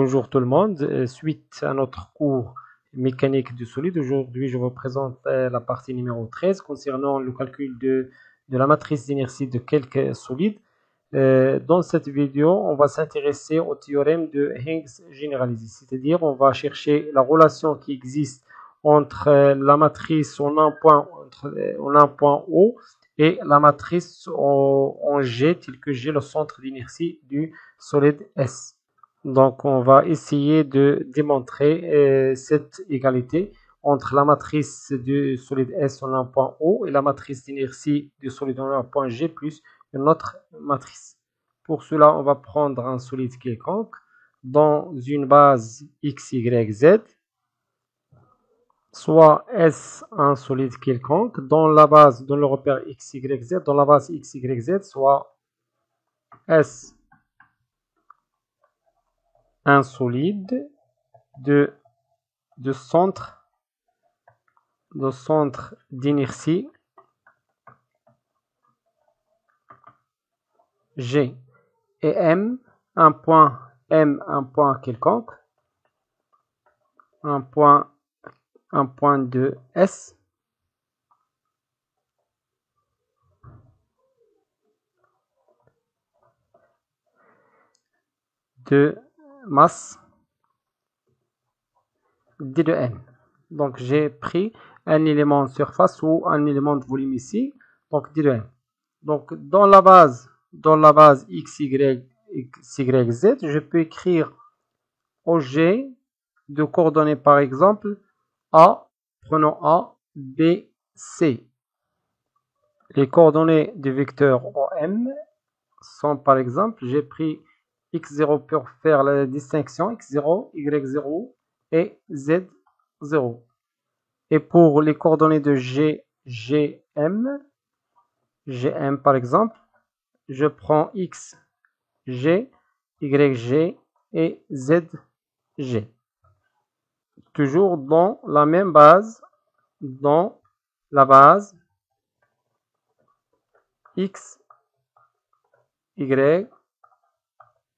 Bonjour tout le monde. Suite à notre cours mécanique du solide, aujourd'hui je vous présente la partie numéro 13 concernant le calcul de la matrice d'inertie de quelques solides. Dans cette vidéo, on va s'intéresser au théorème de Higgs généralisé, c'est-à-dire on va chercher la relation qui existe entre la matrice en un point O et la matrice en G, tel que G le centre d'inertie du solide S. Donc, on va essayer de démontrer cette égalité entre la matrice du solide S en un point O et la matrice d'inertie du solide en un point G plus une autre matrice. Pour cela, on va prendre un solide quelconque dans une base X, Y, Z, soit S un solide quelconque dans la base, dans le repère X, Y, Z, dans la base X, Y, Z, soit S un solide de centre d'inertie G et M un point quelconque, un point de S de masse D de N. Donc j'ai pris un élément de surface ou un élément de volume ici, donc D de N. Donc dans la base X, Y, Z, je peux écrire OG de coordonnées par exemple A, prenons A, B, C. Les coordonnées du vecteur OM sont par exemple, j'ai pris X0 pour faire la distinction, X0, Y0 et Z0. Et pour les coordonnées de G, GM par exemple, je prends X, G, Y, G et Z, G. Toujours dans la même base, dans la base X, Y,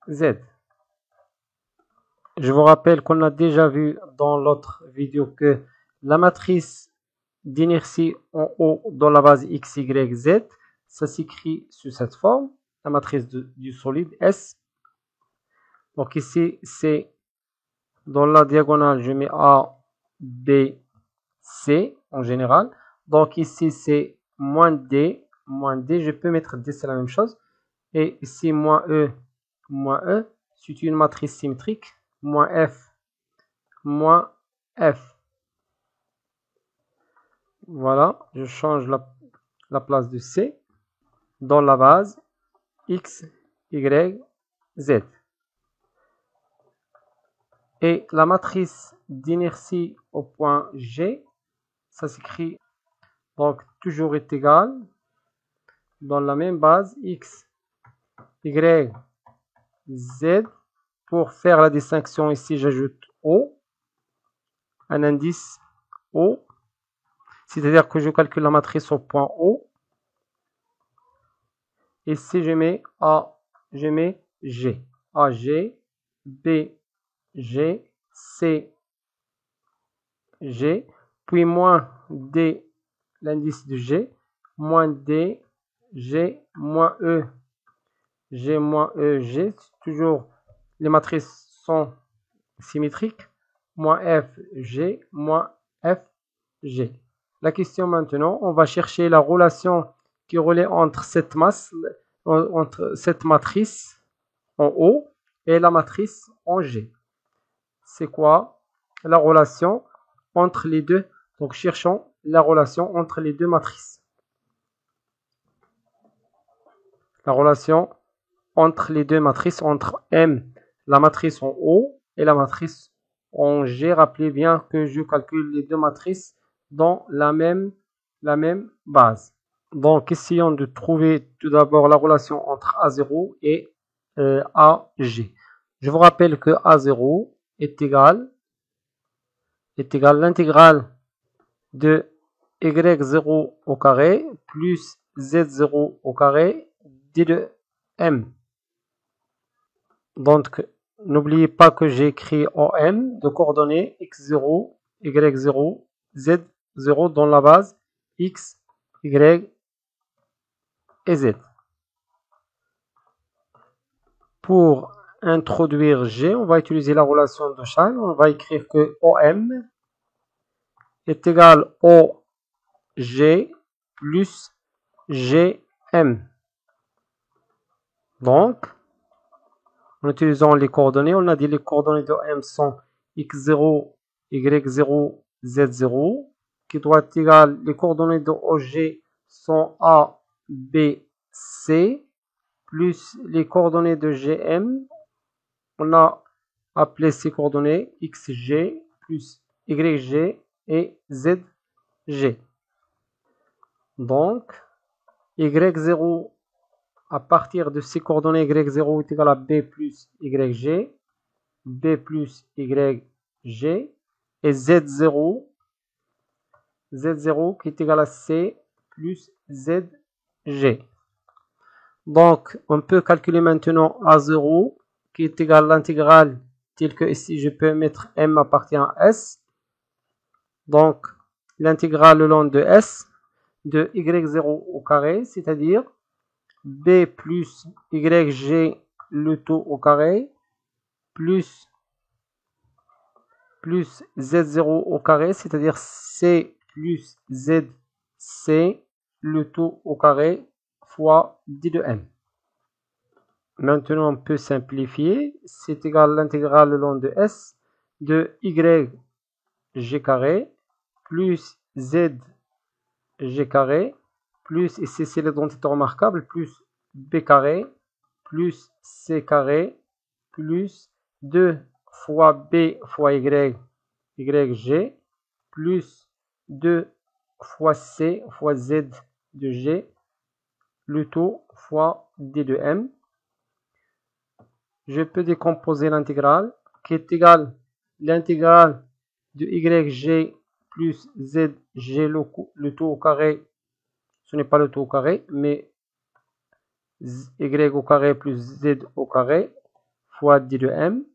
Z. Je vous rappelle qu'on a déjà vu dans l'autre vidéo que la matrice d'inertie en haut dans la base X, Y, Z, ça s'écrit sous cette forme, la matrice du solide S. Donc ici, c'est dans la diagonale, je mets A, B, C en général. Donc ici, c'est moins D, je peux mettre D, c'est la même chose. Et ici, moins E, c'est une matrice symétrique, moins F. Voilà, je change la place de C dans la base X, Y, Z. Et la matrice d'inertie au point G, ça s'écrit donc toujours est égal dans la même base X, Y, Z. Pour faire la distinction ici, j'ajoute O, un indice O, c'est-à-dire que je calcule la matrice au point O. Ici, je mets A, je mets G, AG, B, G, C, G, puis moins D, l'indice de G, moins D, G, moins E, G, moins E, G, toujours les matrices sont symétriques, moins F, G, moins F, G. La question maintenant, on va chercher la relation qui relaie entre cette masse, entre cette matrice en O et la matrice en G. C'est quoi la relation entre les deux? Donc cherchons la relation entre les deux matrices. La relation entre les deux matrices, entre M, la matrice en O, et la matrice en G. Rappelez bien que je calcule les deux matrices dans la même base. Donc essayons de trouver tout d'abord la relation entre A0 et AG. Je vous rappelle que A0 est égal l'intégrale de Y0 au carré plus Z0 au carré d de M. Donc n'oubliez pas que j'ai écrit OM de coordonnées x0, y0, z0 dans la base x, y et z. Pour introduire G, on va utiliser la relation de Shine. On va écrire que OM est égal OG plus GM. Donc, en utilisant les coordonnées, on a dit les coordonnées de M sont x0, y0, z0, qui doit être égal, les coordonnées de OG sont A, B, C, plus les coordonnées de GM, on a appelé ces coordonnées xg plus yg et zg. Donc, y0 à partir de ces coordonnées y0 est égal à b plus yg, b plus yg et z0 qui est égal à c plus zg. Donc, on peut calculer maintenant a0 qui est égal à l'intégrale telle que ici je peux mettre m appartient à s. Donc, l'intégrale le long de s de y0 au carré, c'est-à-dire b plus yg le tout au carré plus z0 au carré, c'est-à-dire c plus zc le tout au carré fois d de m. Maintenant, on peut simplifier. C'est égal à l'intégrale le long de s de yg carré plus zg carré plus, ici c'est l'identité remarquable, plus b carré plus c carré plus 2 fois b fois yg plus 2 fois c fois z de g le tout fois d de m. Je peux décomposer l'intégrale qui est égale l'intégrale de yg plus zg le tout au carré. Ce n'est pas le tout au carré, mais y au carré plus z au carré fois d de m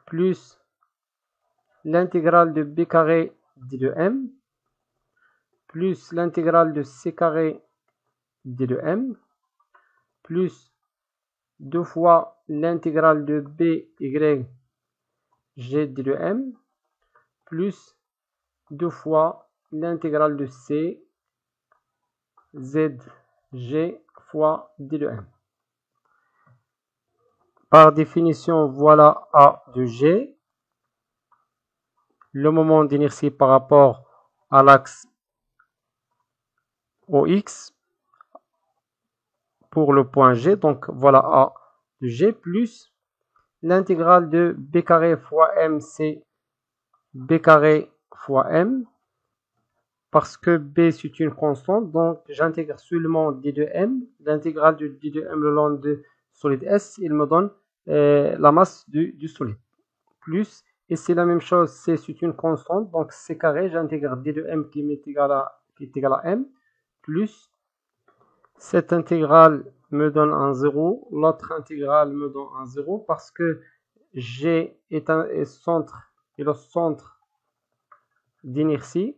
plus l'intégrale de b carré d de m plus l'intégrale de c carré d de m plus 2 fois l'intégrale de b y g d de m plus 2 fois l'intégrale de c z g fois d de m. Par définition, voilà A de G. Le moment d'inertie par rapport à l'axe OX pour le point G. Donc voilà A de G plus l'intégrale de B carré fois M, c'est B carré fois M. Parce que B c'est une constante, donc j'intègre seulement D de M. L'intégrale de D de M le long de solide S, il me donne la masse du solide. Plus, et c'est la même chose, C c'est une constante, donc C carré, j'intègre D de M qui est égal à M, plus cette intégrale me donne un 0, l'autre intégrale me donne un 0, parce que G est le centre d'inertie.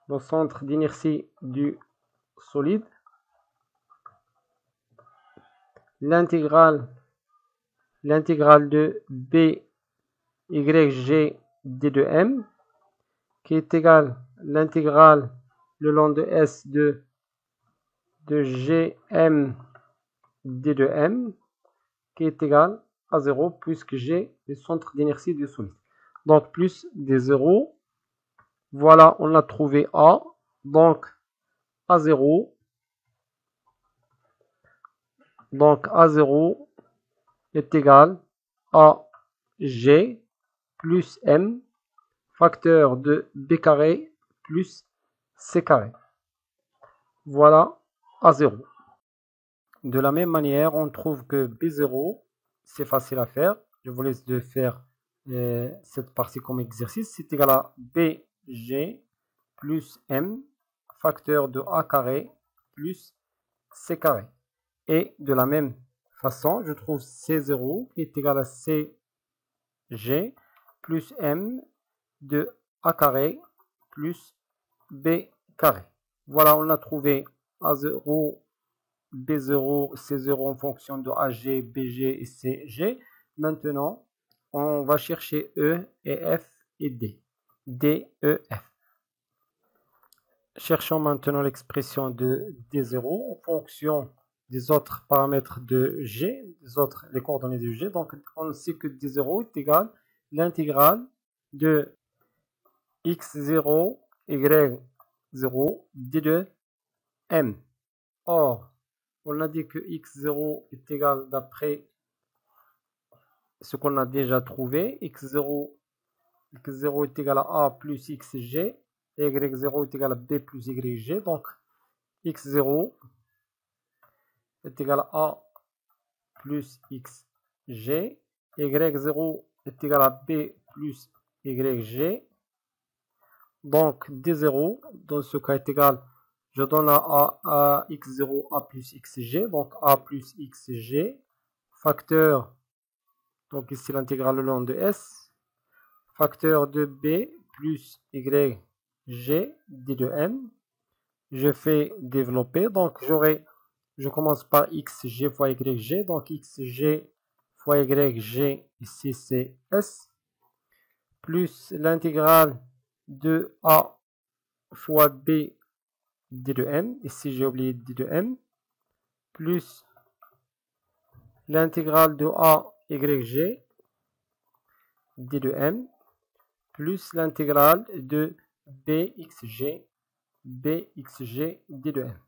Le centre d'inertie du solide. L'intégrale de b yg d de m qui est égale l'intégrale le long de s de gm d de m qui est égal à 0 puisque j'ai le centre d'inertie du solide. Donc plus des 0. Voilà, on a trouvé A. Donc A0. Donc A0 est égal à G plus M facteur de B carré plus C carré. Voilà A0. De la même manière, on trouve que B0, c'est facile à faire. Je vous laisse de faire cette partie comme exercice. C'est égal à BG plus M facteur de A carré plus C carré. Et de la même façon, je trouve C0 qui est égal à CG plus M de A carré plus B carré. Voilà, on a trouvé A0, B0, C0 en fonction de AG, BG et CG. Maintenant, on va chercher E et F et D. D, E, F. Cherchons maintenant l'expression de D0 en fonction des autres paramètres de G, les coordonnées de G. Donc, on sait que D0 est égal à l'intégrale de x0, y0, d de m. Or, on a dit que x0 est égal, d'après ce qu'on a déjà trouvé, x0 est égal à a plus xg, et y0 est égal à b plus yg. Donc, x0 est égal à a plus xg, y0 est égal à b plus yg. Donc, d0, dans ce cas, est égal, je donne à x0 a plus xg, donc a plus xg, facteur, donc ici l'intégrale le long de s, facteur de b plus yg d de m. Je fais développer, donc je commence par xg fois yg, donc xg fois yg, ici c'est s, plus l'intégrale de a fois b d de m, ici j'ai oublié d de m, plus l'intégrale de a yg d de m, plus l'intégrale de bxg d de m.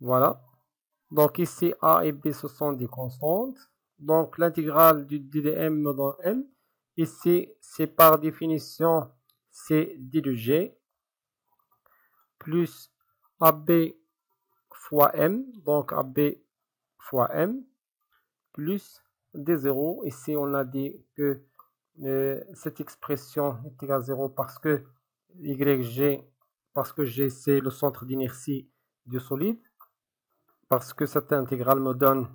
Voilà. Donc ici a et b ce sont des constantes. Donc l'intégrale du d de m dans m, ici c'est par définition c'est d de g, plus AB fois M, donc AB fois M, plus D0. Ici, on a dit que cette expression est égale à 0 parce que YG, parce que G, c'est le centre d'inertie du solide, parce que cette intégrale me donne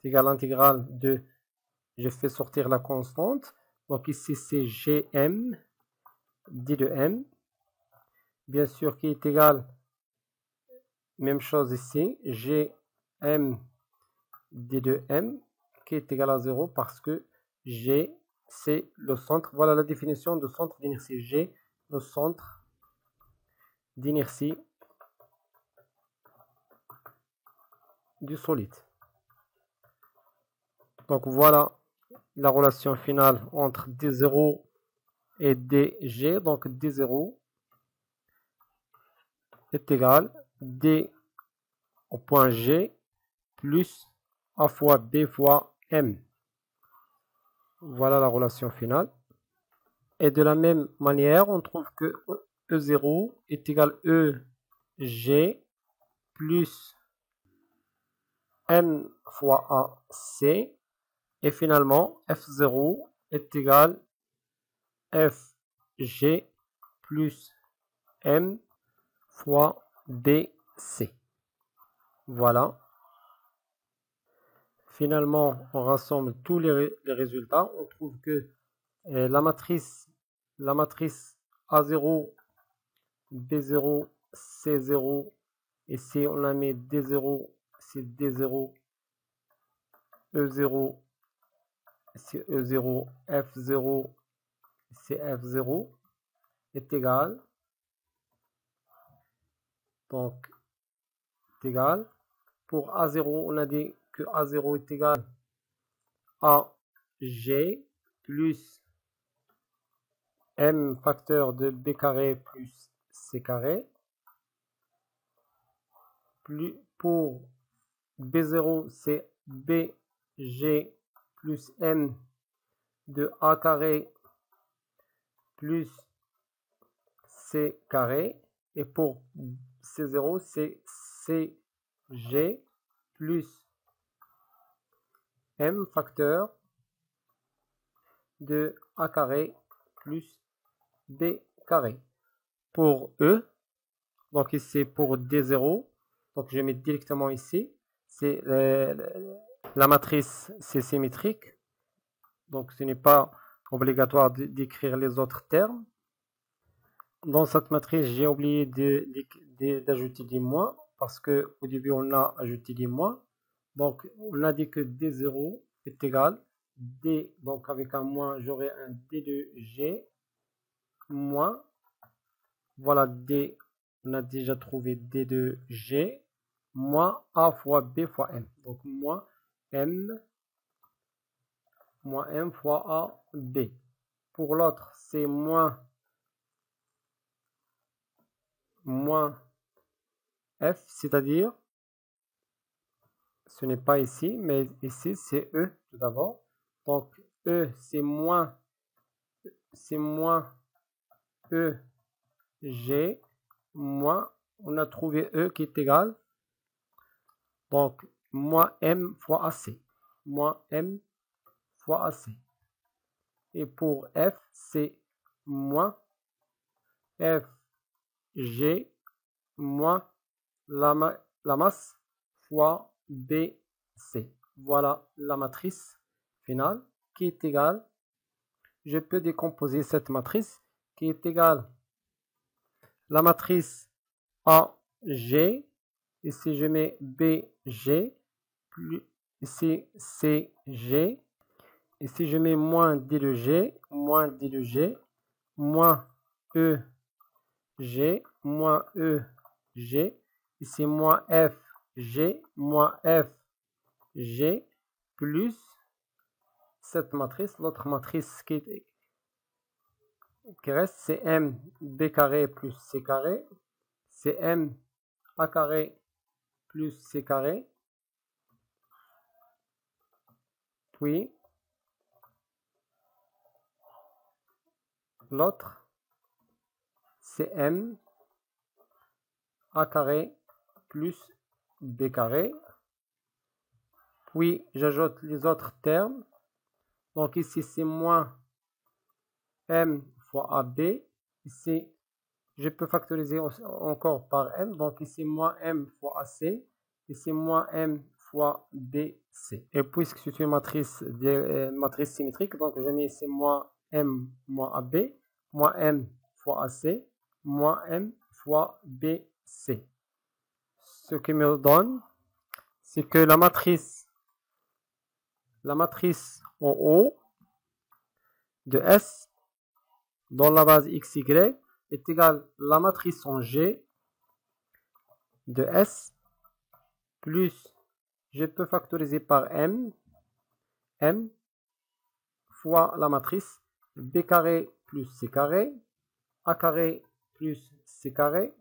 égale à l'intégrale de, je fais sortir la constante, donc ici c'est Gm, D de M, bien sûr qui est égal, même chose ici, Gm d de m qui est égal à 0 parce que G c'est le centre. Voilà la définition de centre d'inertie. G, le centre d'inertie du solide. Donc voilà la relation finale entre D0 et DG. Donc D0 est égal à D au point G plus A fois B fois M. Voilà la relation finale. Et de la même manière, on trouve que E0 est égal à EG plus M fois AC. Et finalement, F0 est égal à FG plus M fois BC. Voilà. Finalement, on rassemble tous les résultats. On trouve que la matrice A0, B0, C0, ici on a mis D0, c'est D0, E0, c'est E0, F0, c'est F0, est égal, donc est égal, pour A0, on a dit que A0 est égal à G plus M facteur de B carré plus C carré, plus pour B0 c'est BG plus M de A carré plus C carré, et pour C0 c'est CG plus M facteur de A carré plus B carré. Pour E, donc ici pour D0, donc je mets directement ici, c'est la matrice, c'est symétrique. Donc, ce n'est pas obligatoire d'écrire les autres termes. Dans cette matrice, j'ai oublié d'ajouter des moins parce que au début, on a ajouté des moins. Donc, on a dit que D0 est égal D, donc avec un moins, j'aurai un D de G moins, voilà D, on a déjà trouvé D de G moins A fois B fois M. Donc, moins M fois A, B. Pour l'autre, c'est moins F, c'est-à-dire, ce n'est pas ici, mais ici, c'est E tout d'abord. Donc, E, c'est moins E, G, moins, on a trouvé E qui est égal, donc, moins M fois AC. Moins M fois AC. Et pour F, c'est moins F, G, moins la masse fois BC. Voilà la matrice finale qui est égale. Je peux décomposer cette matrice qui est égale la matrice AG. Ici, je mets BG. Plus, ici, CG. Ici, je mets moins D de G. Moins D de G. Moins EG. Moins EG. Ici, moins FG. Moins FG. Plus cette matrice. L'autre matrice qui reste, c'est M B carré plus C carré. C'est M A carré plus C carré. Puis, l'autre, c'est M A carré plus B carré. Puis, j'ajoute les autres termes. Donc, ici, c'est moins M fois AB. Ici, je peux factoriser encore par M. Donc, ici, moins M fois AC. Ici, moins M fois BC. Et puisque c'est une matrice symétrique, donc je mets ici moins M moins AB, moins M fois AC, moins M fois BC. Ce qui me donne, c'est que la matrice en haut de S dans la base XY est égale à la matrice en G de S plus, je peux factoriser par M fois la matrice B carré plus C carré, A carré plus C carré,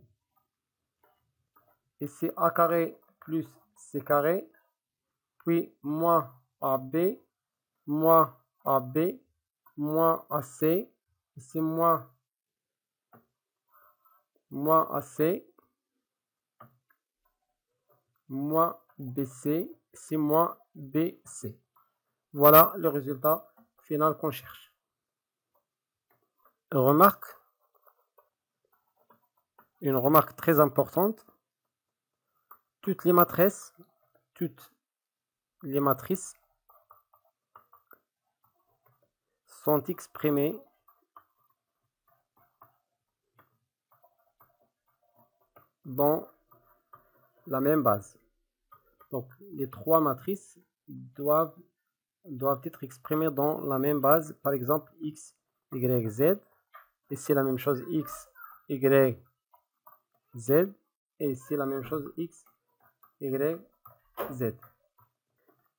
et c'est A carré plus C carré, puis moins AB, moins AB, moins AC, c'est moins AC, moins BC, c'est moins BC. Voilà le résultat final qu'on cherche. Une remarque très importante. Toutes les matrices sont exprimées dans la même base. Donc, les trois matrices doivent être exprimées dans la même base. Par exemple, X, Y, Z. Et c'est la même chose, X, Y, Z. Et c'est la même chose, X, Y, Z.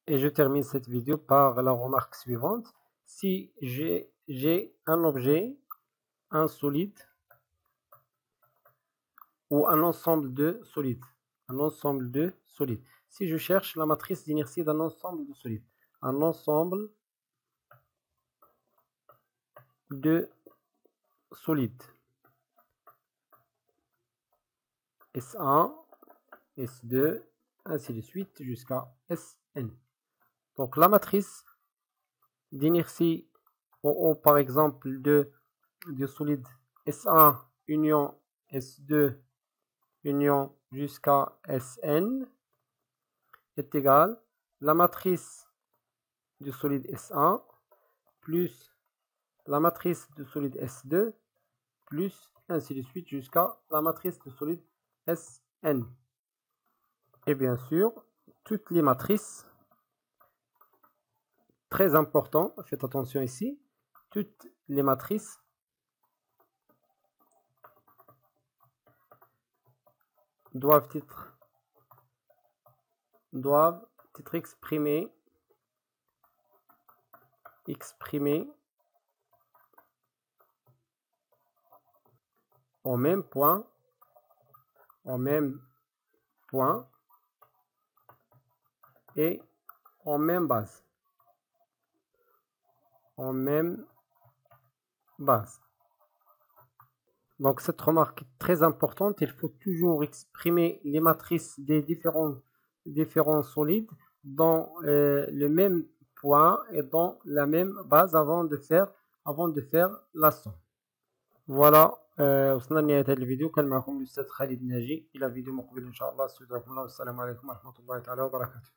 Et je termine cette vidéo par la remarque suivante. Si j'ai un objet, un solide, ou un ensemble de solides. Si je cherche la matrice d'inertie d'un ensemble de solides. Un ensemble de solides. S1, S2, ainsi de suite jusqu'à Sn. Donc la matrice d'inertie en haut, par exemple, de solide S1 union S2 union jusqu'à Sn est égal la matrice du solide S1 plus la matrice du solide S2 plus ainsi de suite jusqu'à la matrice du solide Sn. Et bien sûr, toutes les matrices, très important, faites attention ici, toutes les matrices doivent être exprimées au même point et en même base. Donc cette remarque est très importante, il faut toujours exprimer les matrices des différents solides dans le même point et dans la même base avant de faire la somme. Voilà, وصلنا لنهاية هذا الفيديو. كان معكم الأستاذ خالد ناجي إلى فيديو مقبل إن شاء الله. استودعكم الله والسلام عليكم ورحمة الله تعالى وبركاته.